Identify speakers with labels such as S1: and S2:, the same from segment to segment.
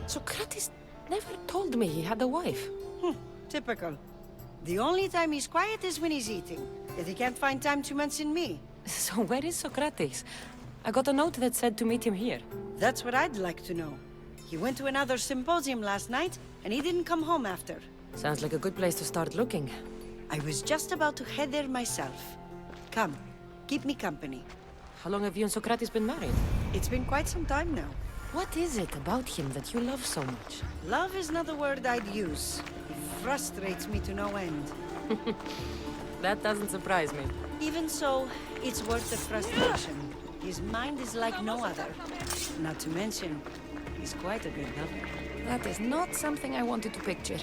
S1: Socrates never told me he had a wife.
S2: Typical. The only time he's quiet is when he's eating. Yet he can't find time to mention me.
S1: So where is Socrates? I got a note that said to meet him here.
S2: That's what I'd like to know. He went to another symposium last night, and he didn't come home after.
S1: Sounds like a good place to start looking.
S2: I was just about to head there myself. Come, keep me company.
S1: How long have you and Socrates been married?
S2: It's been quite some time now.
S1: What is it about him that you love so much?
S2: Love is not a word I'd use. He frustrates me to no end.
S1: That doesn't surprise me.
S2: Even so, it's worth the frustration. His mind is like no other. Not to mention, he's quite a good lover.
S1: That is not something I wanted to picture.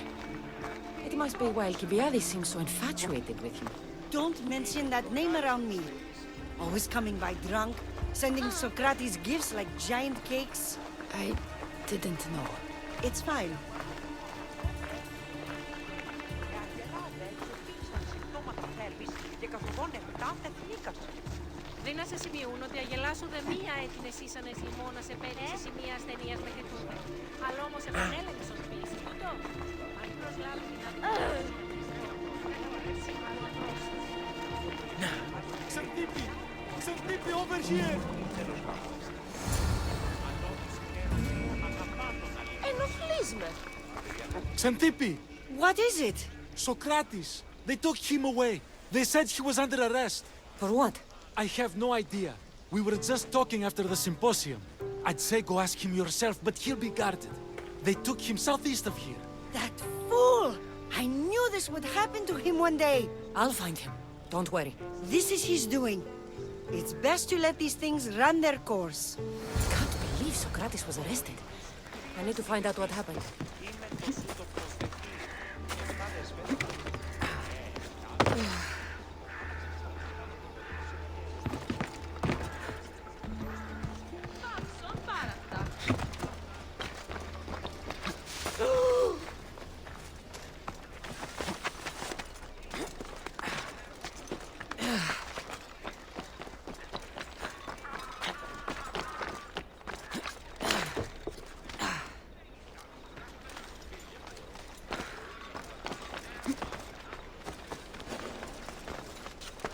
S1: It must be why Alcibiades seems so infatuated with him.
S2: Don't mention that name around me. Always coming by drunk, sending Socrates gifts like giant cakes.
S1: I didn't know.
S2: It's fine.
S3: Δεν να σε σημειούν ότι αγελάσσονται μία έτεινες ήσανες λιμώνα σε πέριξη σημεία ασθενείας μέχρι τούτε. Αλλά όμως επανέλεγες ως ποιήση τούτο. Αν προσλάβει την
S4: Xantippe! Xantippe, over here!
S3: ενοχλείς με.
S4: Xantippe!
S2: What is it?
S4: Socrates! They took him away. They said he was under arrest.
S1: For what?
S4: I have no idea. We were just talking after the symposium. I'd say go ask him yourself, but he'll be guarded. They took him southeast of here.
S2: That fool! I knew this would happen to him one day.
S1: I'll find him. Don't worry.
S2: This is his doing. It's best to let these things run their course.
S1: Can't believe Socrates was arrested. I need to find out what happened.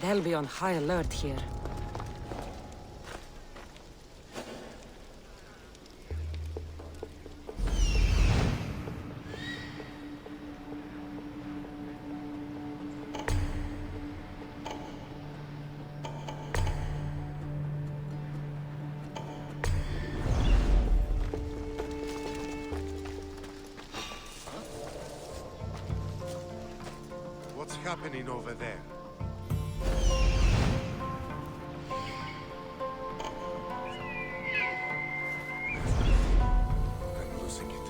S1: They'll be on high alert here.
S5: What's happening over there? I'm losing it.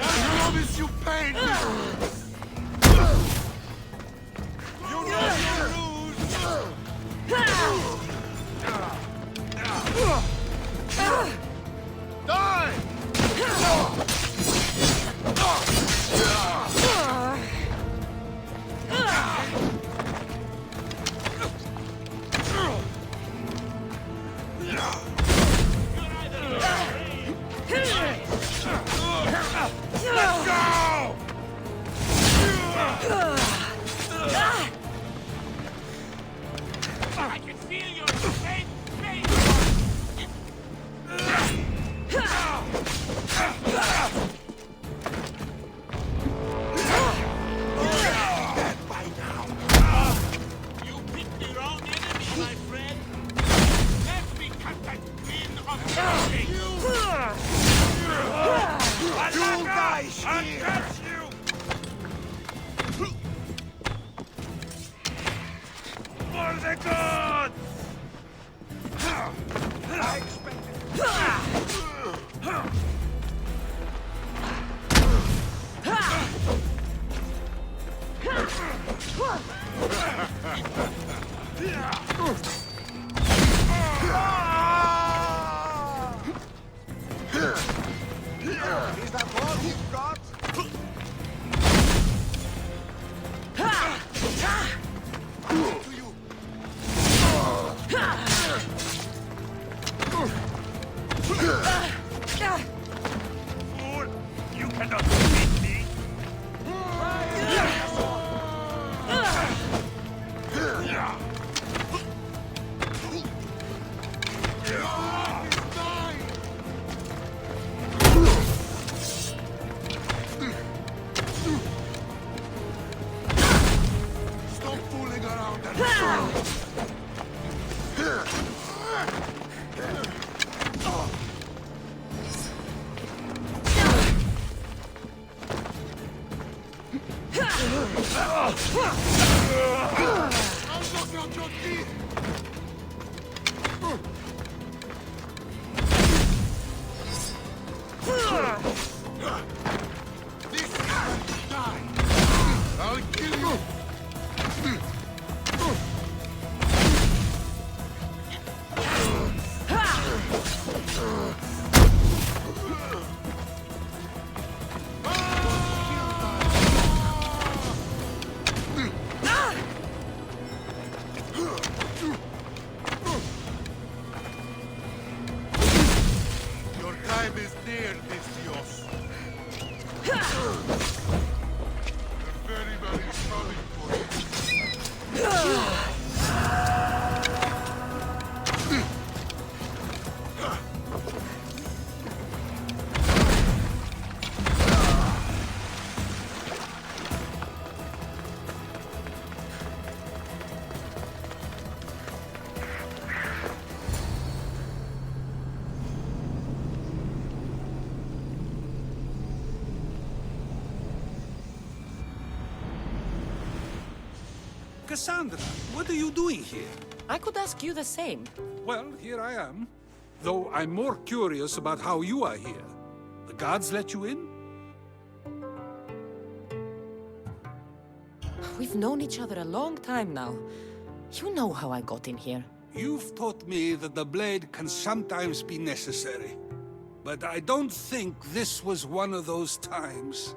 S5: I promise you pain! You know you lose! Die! I'll knock out your teeth! This man die! I'll kill you! Your time is near, Nicios. They're very, very sorry for you.
S6: Cassandra, what are you doing here?
S1: I could ask you the same.
S6: Well, here I am. Though I'm more curious about how you are here. The guards let you in?
S1: We've known each other a long time now. You know how I got in here.
S6: You've taught me that the blade can sometimes be necessary. But I don't think this was one of those times.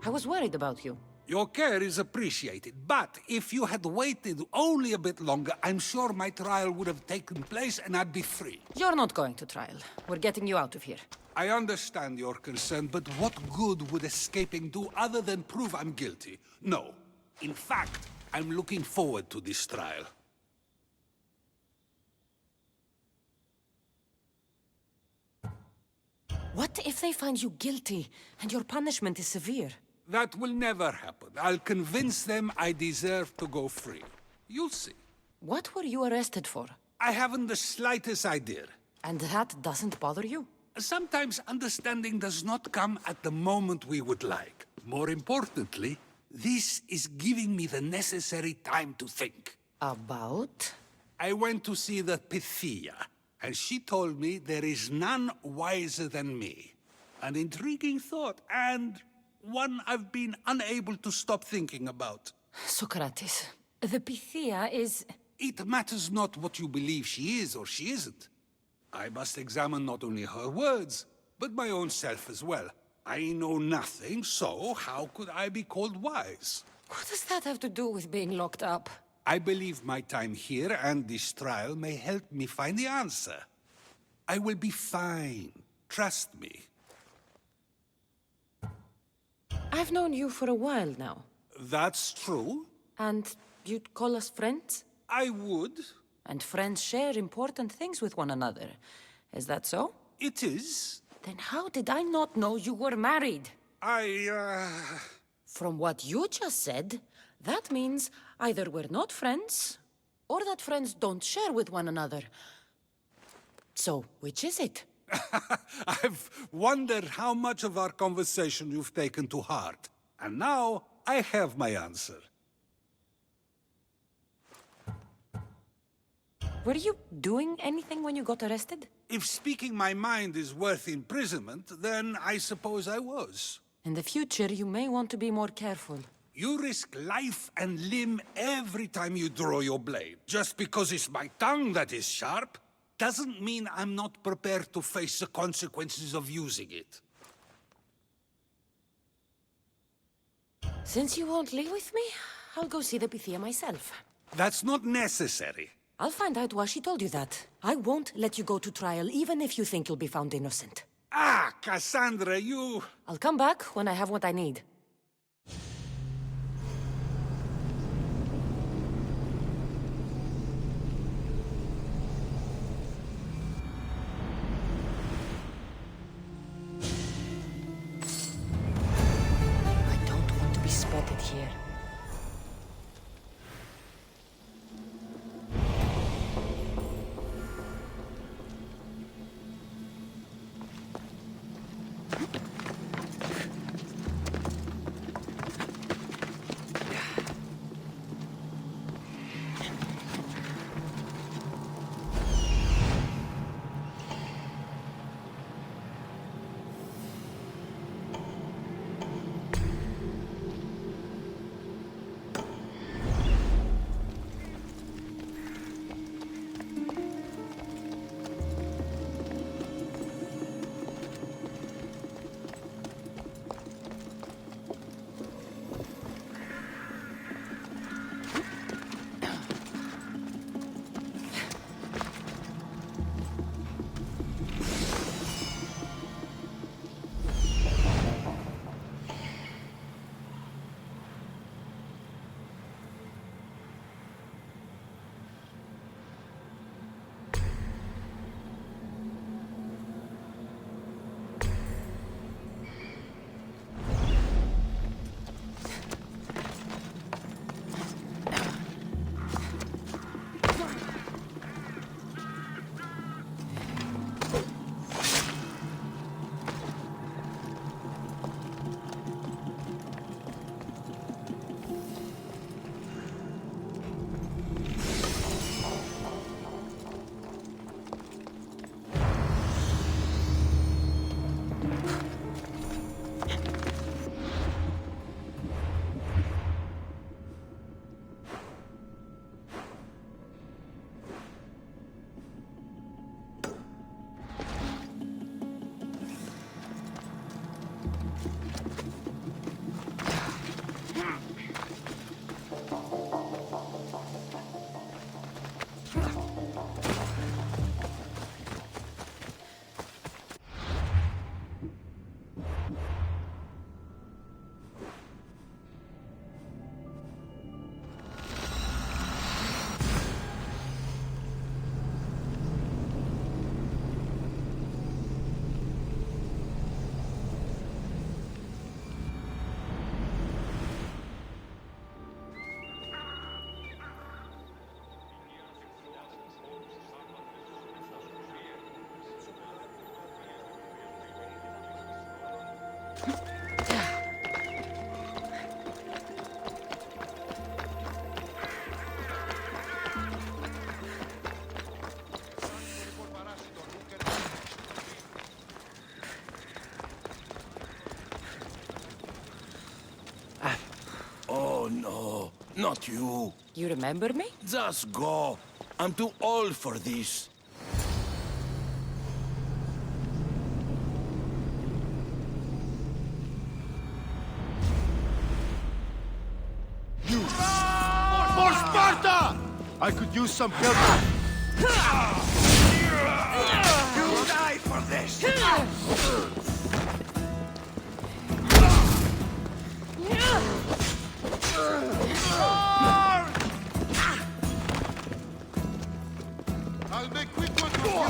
S1: I was worried about you.
S6: Your care is appreciated, but if you had waited only a bit longer, I'm sure my trial would have taken place and I'd be free.
S1: You're not going to trial. We're getting you out of here.
S6: I understand your concern, but what good would escaping do other than prove I'm guilty? No. In fact, I'm looking forward to this trial.
S1: What if they find you guilty and your punishment is severe?
S6: That will never happen. I'll convince them I deserve to go free. You'll see.
S1: What were you arrested for?
S6: I haven't the slightest idea.
S1: And that doesn't bother you?
S6: Sometimes understanding does not come at the moment we would like. More importantly, this is giving me the necessary time to think.
S1: About?
S6: I went to see the Pythia, and she told me there is none wiser than me. An intriguing thought, and one I've been unable to stop thinking about.
S1: Socrates, the Pythia is...
S6: It matters not what you believe she is or she isn't. I must examine not only her words, but my own self as well. I know nothing, so how could I be called wise?
S1: What does that have to do with being locked up?
S6: I believe my time here and this trial may help me find the answer. I will be fine. Trust me.
S1: I've known you for a while now.
S6: That's true.
S1: And you'd call us friends?
S6: I would.
S1: And friends share important things with one another. Is that so?
S6: It is.
S1: Then how did I not know you were married? From what you just said, that means either we're not friends, or that friends don't share with one another. So, which is it?
S6: I've wondered how much of our conversation you've taken to heart. And now, I have my answer.
S1: Were you doing anything when you got arrested?
S6: If speaking my mind is worth imprisonment, then I suppose I was.
S1: In the future, you may want to be more careful.
S6: You risk life and limb every time you draw your blade. Just because it's my tongue that is sharp, doesn't mean I'm not prepared to face the consequences of using it.
S1: Since you won't leave with me, I'll go see the Pythia myself.
S6: That's not necessary.
S1: I'll find out why she told you that. I won't let you go to trial, even if you think you'll be found innocent.
S6: Ah, Cassandra, you...
S1: I'll come back when I have what I need. I don't want to be spotted here.
S7: Oh no, not you.
S1: You remember me?
S7: Just go. I'm too old for this.
S5: You! For Sparta! I could use some help.
S7: You die for this!
S5: I'll make quick work of you.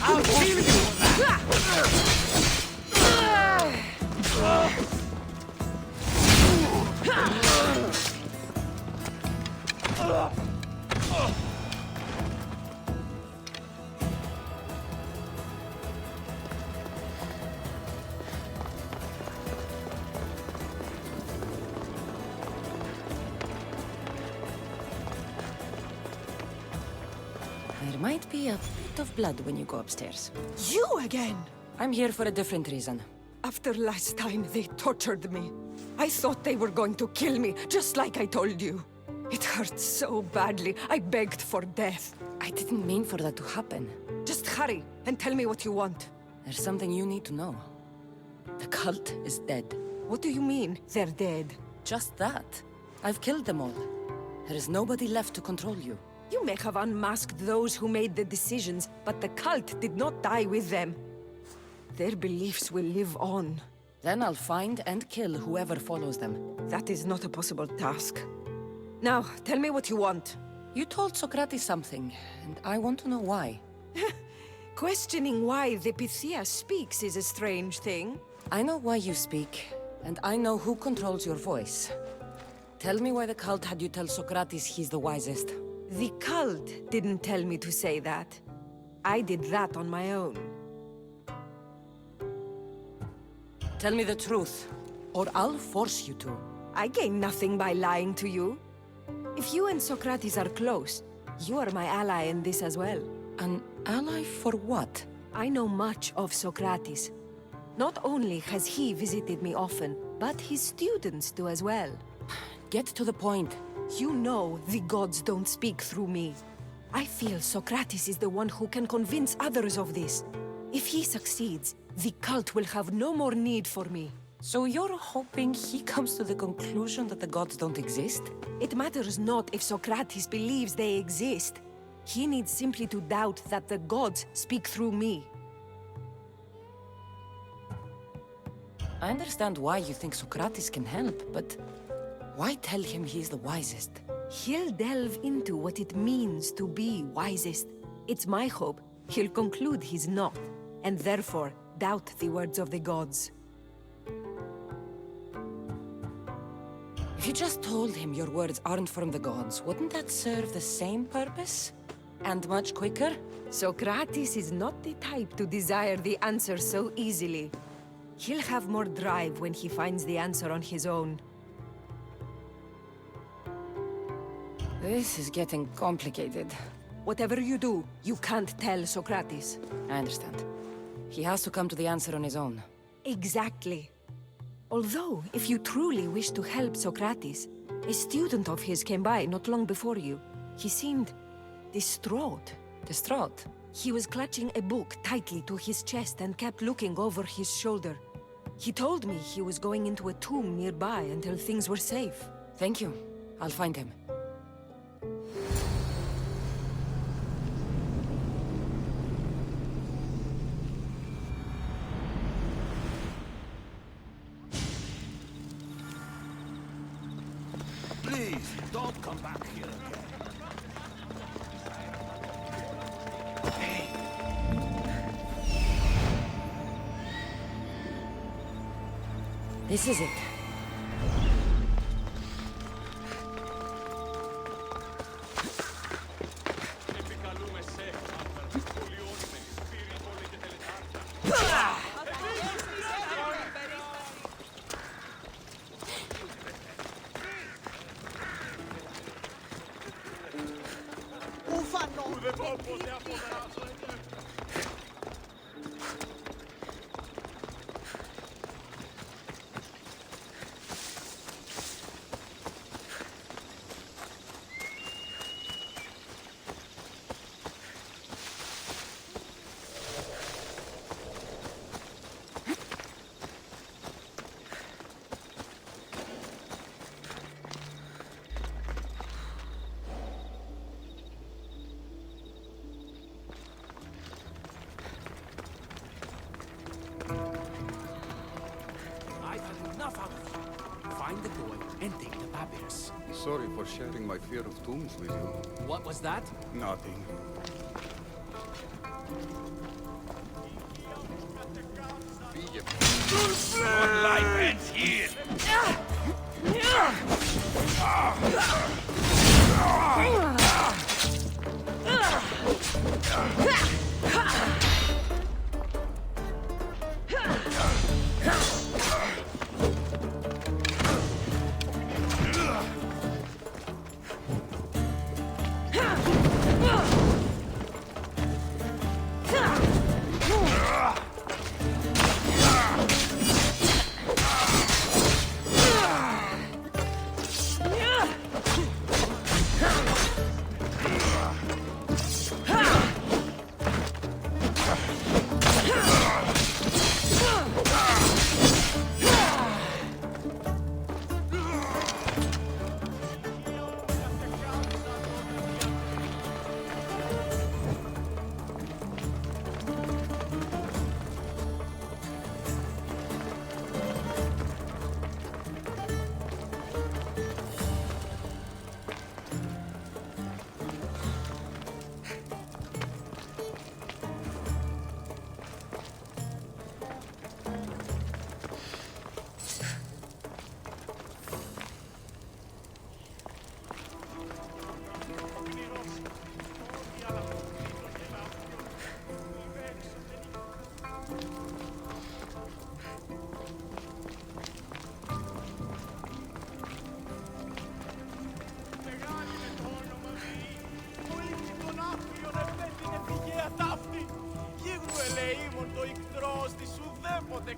S7: I'll kill you!
S1: There might be a bit of blood when you go upstairs.
S8: You again!
S1: I'm here for a different reason.
S8: After last time, they tortured me. I thought they were going to kill me, just like I told you. It hurt so badly, I begged for death.
S1: I didn't mean for that to happen.
S8: Just hurry, and tell me what you want.
S1: There's something you need to know. The cult is dead.
S8: What do you mean, they're dead?
S1: Just that. I've killed them all. There is nobody left to control you.
S8: You may have unmasked those who made the decisions, but the cult did not die with them. Their beliefs will live on.
S1: Then I'll find and kill whoever follows them.
S8: That is not a possible task. Now, tell me what you want.
S1: You told Socrates something, and I want to know why.
S8: Questioning why the Pythia speaks is a strange thing.
S1: I know why you speak, and I know who controls your voice. Tell me why the cult had you tell Socrates he's the wisest.
S8: The cult didn't tell me to say that. I did that on my own.
S1: Tell me the truth, or I'll force you to.
S8: I gain nothing by lying to you. If you and Socrates are close, you are my ally in this as well.
S1: An ally for what?
S8: I know much of Socrates. Not only has he visited me often, but his students do as well.
S1: Get to the point.
S8: You know the gods don't speak through me. I feel Socrates is the one who can convince others of this. If he succeeds, the cult will have no more need for me.
S1: So you're hoping he comes to the conclusion that the gods don't exist?
S8: It matters not if Socrates believes they exist. He needs simply to doubt that the gods speak through me.
S1: I understand why you think Socrates can help, but why tell him he's the wisest?
S8: He'll delve into what it means to be wisest. It's my hope he'll conclude he's not, and therefore doubt the words of the gods.
S1: If you just told him your words aren't from the gods, wouldn't that serve the same purpose? And much quicker?
S8: Socrates is not the type to desire the answer so easily. He'll have more drive when he finds the answer on his own.
S1: This is getting complicated.
S8: Whatever you do, you can't tell Socrates.
S1: I understand. He has to come to the answer on his own.
S8: Exactly. Although, if you truly wish to help Socrates, a student of his came by not long before you. He seemed distraught.
S1: Distraught?
S8: He was clutching a book tightly to his chest and kept looking over his shoulder. He told me he was going into a tomb nearby until things were safe.
S1: Thank you. I'll find him.
S7: Please, don't come back here again.
S1: This is it.
S4: I've had enough out of you. Find the boy and take the papyrus.
S5: Sorry for sharing my fear of tombs with you.
S4: What was that?
S5: Nothing.
S6: Your life ends here!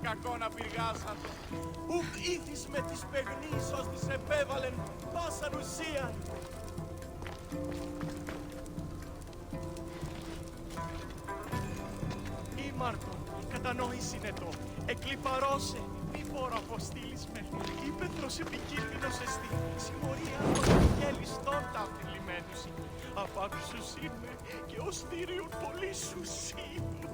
S9: κακό να πυργάσαν. Ουκ ήθις με τις παιγνείς ως τις επέβαλεν πάσαν ουσίαν. Ήμαρτον, κατανόηση νετό, εκλιπαρώσε, μη φόρο αποστήλεις με. Ήπεθρος επικίνδυνος εστί, συμμορία γελιστών τα αφιλημένουσι. Απάκουσους είμαι και ως θύριον πολύ σου σήμου.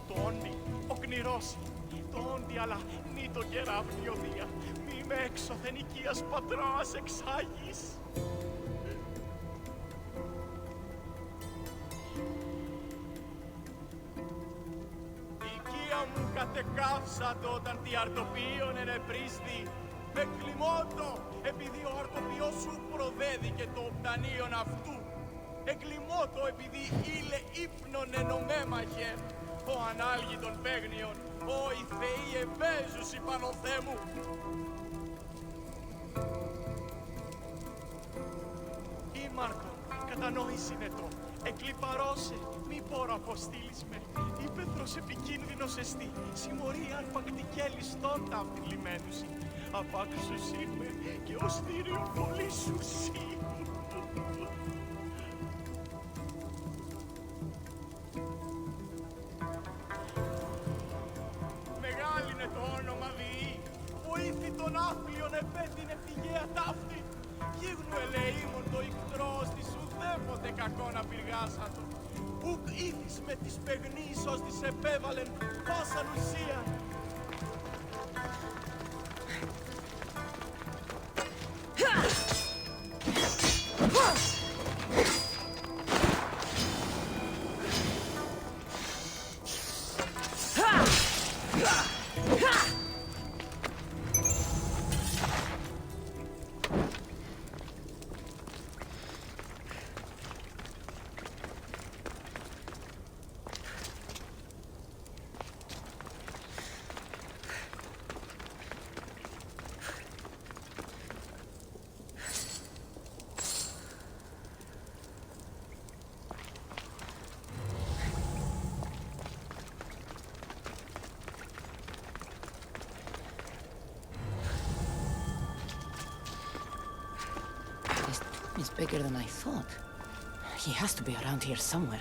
S9: Τόνι, ο κνηρός, τόντι, αλλά μη το κεραύνη οδεία, μη με έξωθεν οικίας πατράς εξάγεις. Οικία μου κατεκάυσατο όταν τι αρτοπίον ενεπρίστη, με κλιμώτο, επειδή ο αρτοπιός σου προδέδικε το οπτανίον αυτού. Εγκλιμώτο επειδή ήλε ύπνον ενωμέμαχε, ο ανάλγη των παίγνιων, ο οι θεοί ευέζους υπανοθέμου. Ήμαρτον, κατανόηση νετό, εκλιπαρώσε, μη πόρο αποστήλεις με. Ήπεθρος επικίνδυνος εστί, συμμορία αρπακτικέ ληστών τα αφιλημένουσι. Απάκουσους είμαι και ως θύριον πολύ σου σήμου. Μεγάλινε το όνομα διή, βοήθη των άφλιων επέτεινε φυγαία ταύτη. Γίγνου ελεήμων το ικτρός της ουδέποτε κακό να πυργάσατο. Ουκ ήθις με τις παιγνείς ως της επέβαλεν πάσαν ουσίαν.
S1: It's bigger than I thought. He has to be around here somewhere.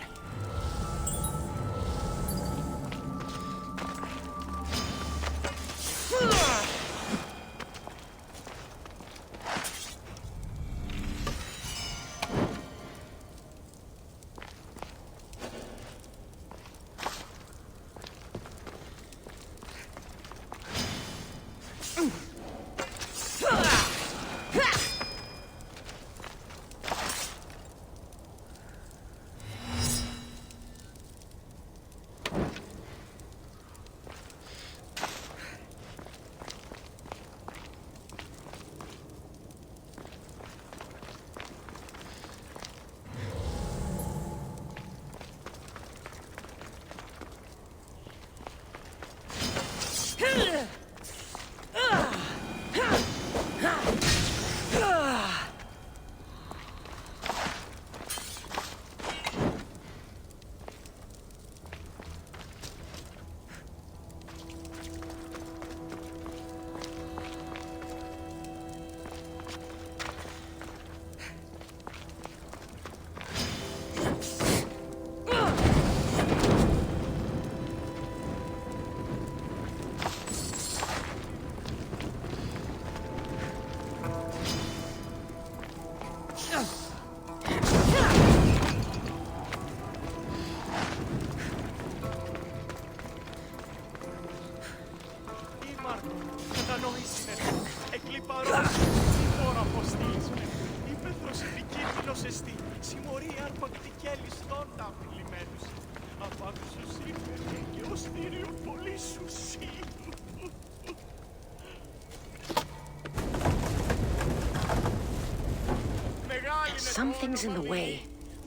S9: Κατανόησινε, εκλυπαρός, τώρα αποστήσουνε, ύπεθρος επικίνδυνος εστί, συμμορία αρπακτική αλιστόντα απειλημένους, απάντησους ήρθε και ως θύριο πολύ σου σύ.
S1: Something's in the way.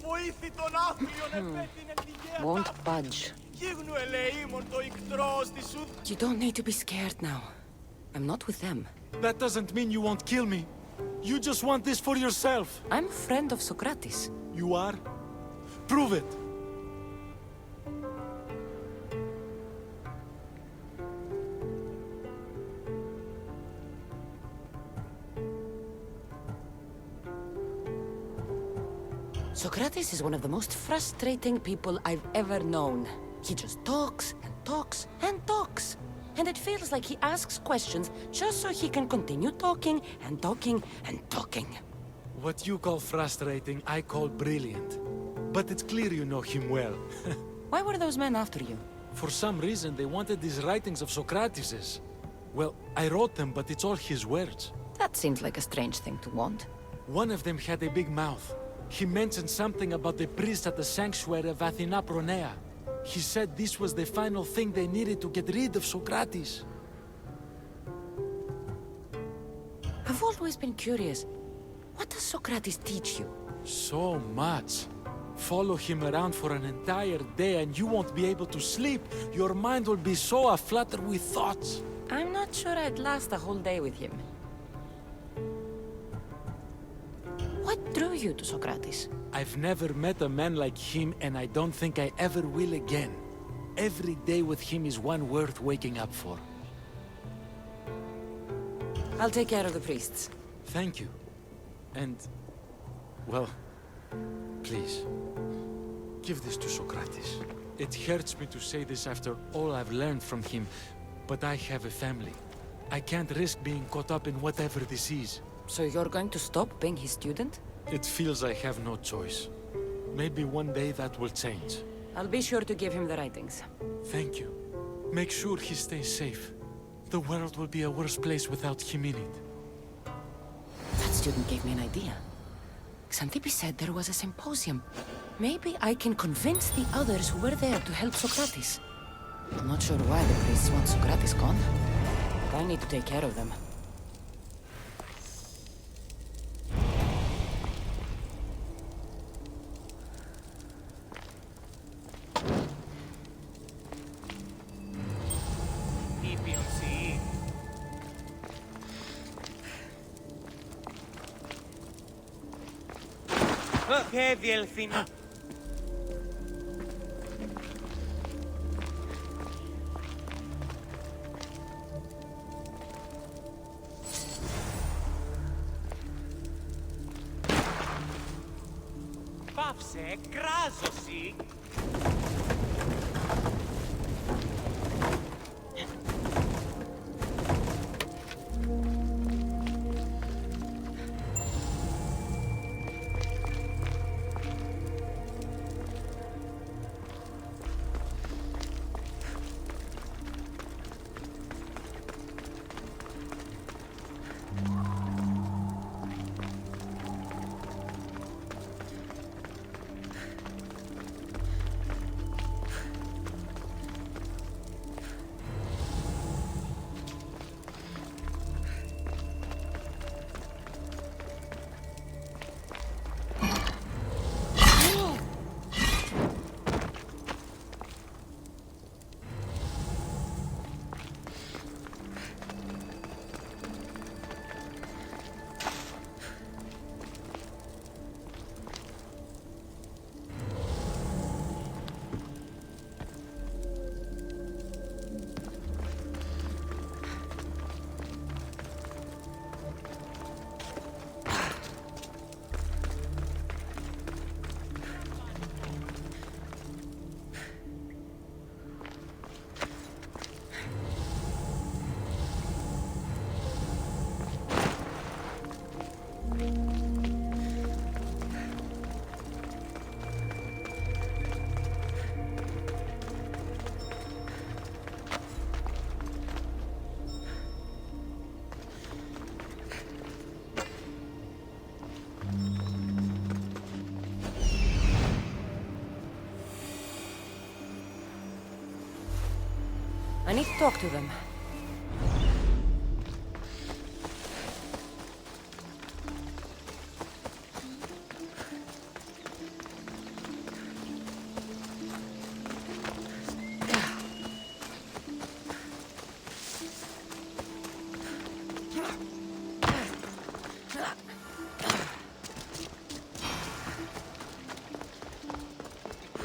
S9: Βοήθη τον άθλιον επέτεινε τη γέα
S1: Won't budge.
S9: γίγνου ελεήμων το ικτρός της σου.
S1: You don't need to be scared now. I'm not with them.
S4: That doesn't mean you won't kill me. You just want this for yourself.
S1: I'm a friend of Socrates.
S4: You are? Prove it.
S1: Socrates is one of the most frustrating people I've ever known. He just talks and talks and talks. And it feels like he asks questions just so he can continue talking and talking and talking.
S4: What you call frustrating, I call brilliant. But it's clear you know him well.
S1: Why were those men after you?
S4: For some reason, they wanted these writings of Socrates's. Well, I wrote them, but it's all his words.
S1: That seems like a strange thing to want.
S4: One of them had a big mouth. He mentioned something about the priest at the sanctuary of Athena Pronea. He said this was the final thing they needed to get rid of Socrates.
S1: I've always been curious. What does Socrates teach you?
S4: So much. Follow him around for an entire day and you won't be able to sleep. Your mind will be so aflutter with thoughts.
S1: I'm not sure I'd last a whole day with him. What drew you to Socrates?
S4: I've never met a man like him and I don't think I ever will again. Every day with him is one worth waking up for.
S1: I'll take care of the priests.
S4: Thank you. And, well, please, give this to Socrates. It hurts me to say this after all I've learned from him, but I have a family. I can't risk being caught up in whatever this is.
S1: So you're going to stop being his student?
S4: It feels I have no choice. Maybe one day that will change.
S1: I'll be sure to give him the writings.
S4: Thank you. Make sure he stays safe. The world will be a worse place without him in it.
S1: That student gave me an idea. Xanthippe said there was a symposium. Maybe I can convince the others who were there to help Socrates. I'm not sure why the priests want Socrates gone, but I need to take care of them.
S10: Che Delfino. Άψε, κράζωση.
S1: I need to talk to them.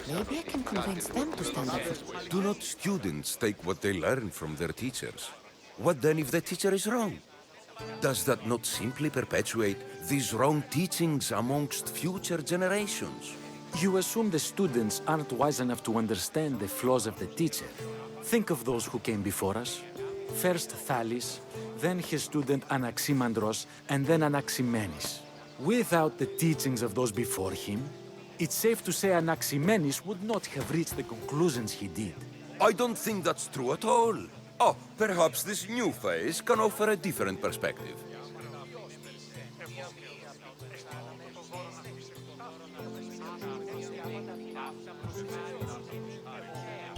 S1: Maybe I can convince them to stand up for...
S11: Do not students take what they learn from their teachers? What then if the teacher is wrong? Does that not simply perpetuate these wrong teachings amongst future generations?
S4: You assume the students aren't wise enough to understand the flaws of the teacher. Think of those who came before us. First Thalis, then his student Anaximandros, and then Anaximenes. Without the teachings of those before him, it's safe to say Anaximenes would not have reached the conclusions he did.
S11: I don't think that's true at all. Oh, perhaps this new phase can offer a different perspective.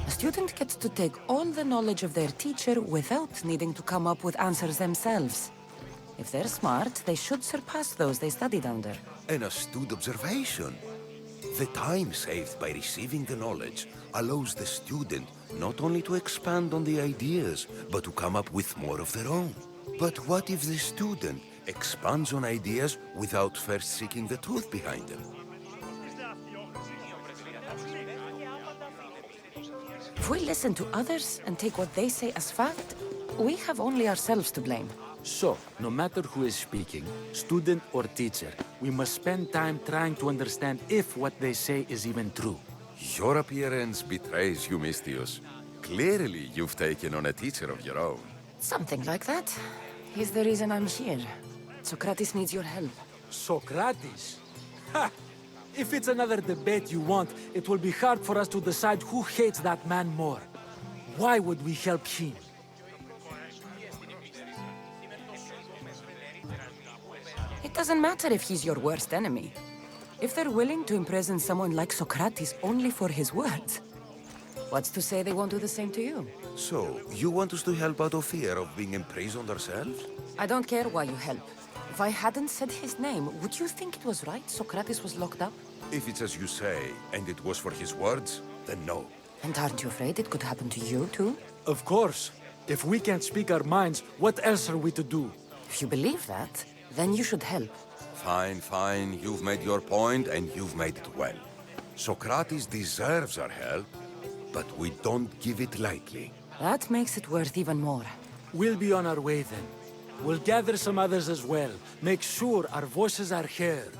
S1: A student gets to take all the knowledge of their teacher without needing to come up with answers themselves. If they're smart, they should surpass those they studied under.
S11: An astute observation. The time saved by receiving the knowledge allows the student not only to expand on the ideas, but to come up with more of their own. But what if the student expands on ideas without first seeking the truth behind them?
S1: If we listen to others and take what they say as fact, we have only ourselves to blame.
S4: So, no matter who is speaking, student or teacher, we must spend time trying to understand if what they say is even true.
S11: Your appearance betrays you, Mystios. Clearly, you've taken on a teacher of your own.
S1: Something like that. He's the reason I'm here. Socrates needs your help.
S4: Socrates? Ha! If it's another debate you want, it will be hard for us to decide who hates that man more. Why would we help him?
S1: It doesn't matter if he's your worst enemy. If they're willing to imprison someone like Socrates only for his words, what's to say they won't do the same to you?
S11: So, you want us to help out of fear of being imprisoned ourselves?
S1: I don't care why you help. If I hadn't said his name, would you think it was right Socrates was locked up?
S11: If it's as you say, and it was for his words, then no.
S1: And aren't you afraid it could happen to you, too?
S4: Of course. If we can't speak our minds, what else are we to do?
S1: If you believe that, then you should help.
S11: Fine, fine. You've made your point, and you've made it well. Socrates deserves our help, but we don't give it lightly.
S1: That makes it worth even more.
S4: We'll be on our way then. We'll gather some others as well. Make sure our voices are heard.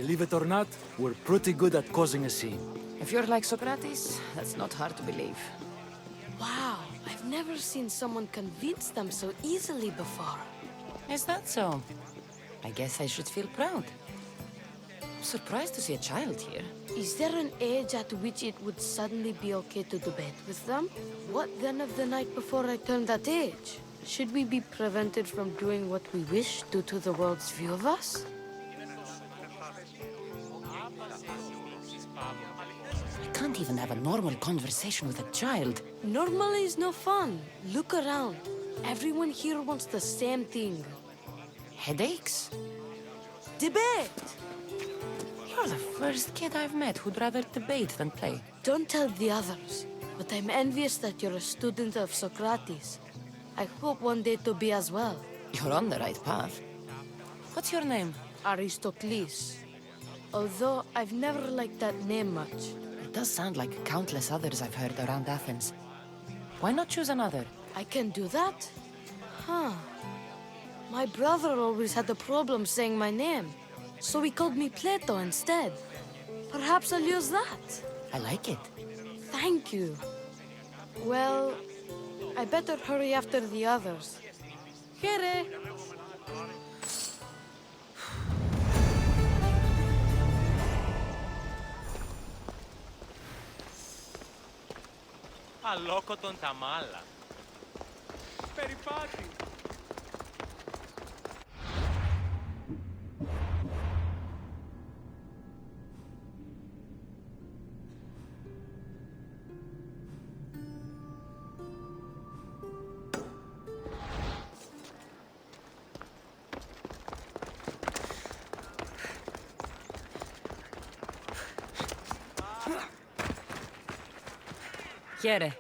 S4: Believe it or not, we're pretty good at causing a scene.
S1: If you're like Socrates, that's not hard to believe.
S12: Wow, I've never seen someone convince them so easily before.
S1: Is that so? I guess I should feel proud. I'm surprised to see a child here.
S12: Is there an age at which it would suddenly be okay to debate with them? What then of the night before I turned that age? Should we be prevented from doing what we wish due to the world's view of us?
S1: I can't even have a normal conversation with a child.
S12: Normal is no fun. Look around. Everyone here wants the same thing.
S1: Headaches?
S12: Debate!
S1: You're the first kid I've met who'd rather debate than play.
S12: Don't tell the others, but I'm envious that you're a student of Socrates. I hope one day to be as well.
S1: You're on the right path. What's your name?
S12: Aristocles. Although I've never liked that name much.
S1: It does sound like countless others I've heard around Athens. Why not choose another?
S12: I can do that? Huh. My brother always had a problem saying my name, so he called me Plato instead. Perhaps I'll use that.
S1: I like it.
S12: Thank you. Well, I better hurry after the others. Here.
S10: Αλόκοτον τα μάλα.
S9: Περιπάτη.
S1: Here.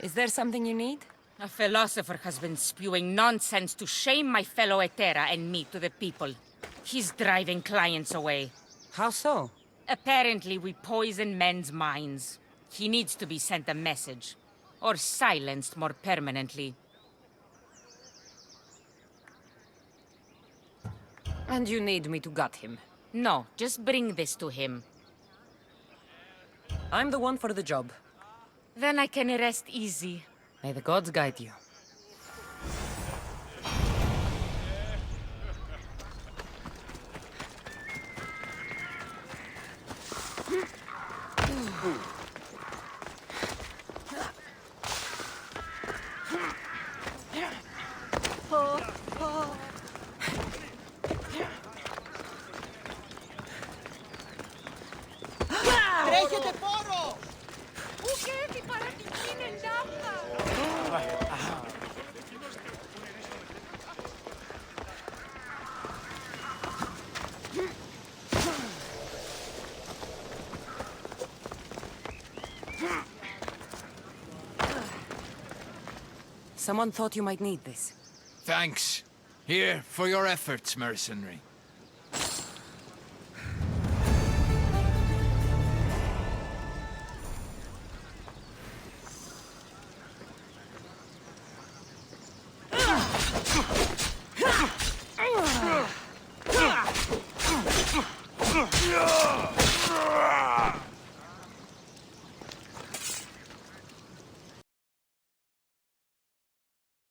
S1: Is there something you need?
S13: A philosopher has been spewing nonsense to shame my fellow Etera and me to the people. He's driving clients away.
S1: How so?
S13: Apparently, we poison men's minds. He needs to be sent a message. Or silenced more permanently.
S1: And you need me to gut him?
S13: No, just bring this to him.
S1: I'm the one for the job.
S13: Then I can rest easy.
S1: May the gods guide you.
S10: Τρέχετε πόρο!
S3: Πού και την παρατική είναι τάπα!
S1: Someone thought you might need this.
S5: Thanks. Here, for your efforts, mercenary.